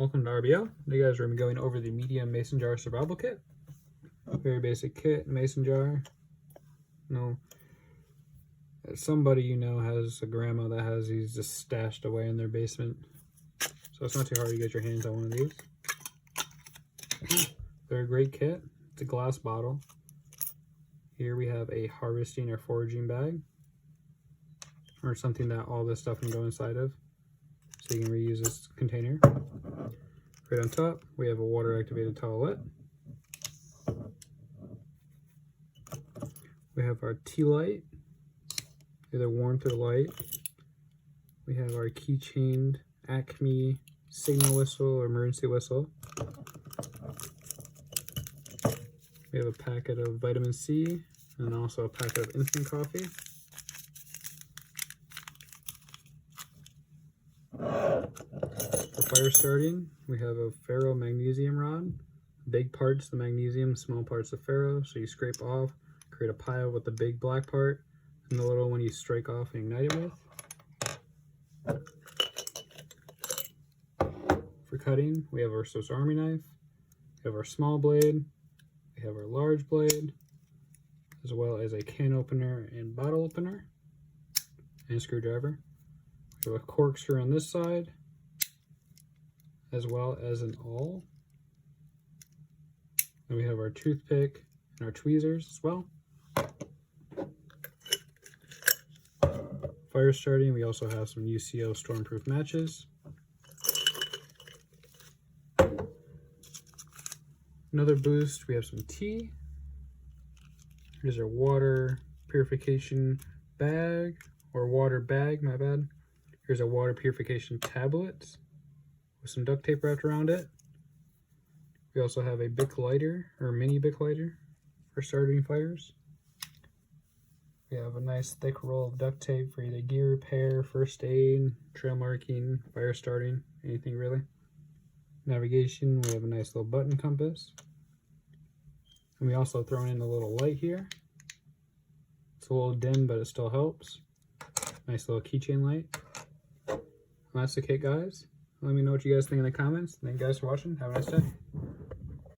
Welcome to RBO. You guys are going to be going over the medium mason jar survival kit. Very basic kit, mason jar. No, somebody you know has a grandma that has these just stashed away in their basement. So it's not too hard to get your hands on one of these. They're a great kit. It's a glass bottle. Here we have a harvesting or foraging bag, or something that all this stuff can go inside of, so you can reuse this container. Right on top, we have a water-activated towelette. We have our tea light, either warmth or light. We have our keychained Acme signal whistle or emergency whistle. We have a packet of vitamin C and also a packet of instant coffee. For fire starting, we have a ferro magnesium rod. Big parts the magnesium, small parts the ferro. So you scrape off, create a pile with the big black part, and the little one you strike off and ignite it with. For cutting, we have our Swiss Army knife, we have our small blade, we have our large blade, as well as a can opener and bottle opener, and a screwdriver. We have a corkscrew on this side, as well as an awl. And we have our toothpick and our tweezers as well. Fire starting, we also have some UCO stormproof matches. Another boost, we have some tea. Here's our water purification bag, or water bag, my bad. Here's a water purification tablet with some duct tape wrapped around it. We also have a Bic lighter, or mini Bic lighter, for starting fires. We have a nice thick roll of duct tape for either gear repair, first aid, trail marking, fire starting, anything really. Navigation, we have a nice little button compass. And we also throw in a little light here. It's a little dim, but it still helps. Nice little keychain light. And that's the kit, guys. Let me know what you guys think in the comments. Thank you guys for watching. Have a nice day.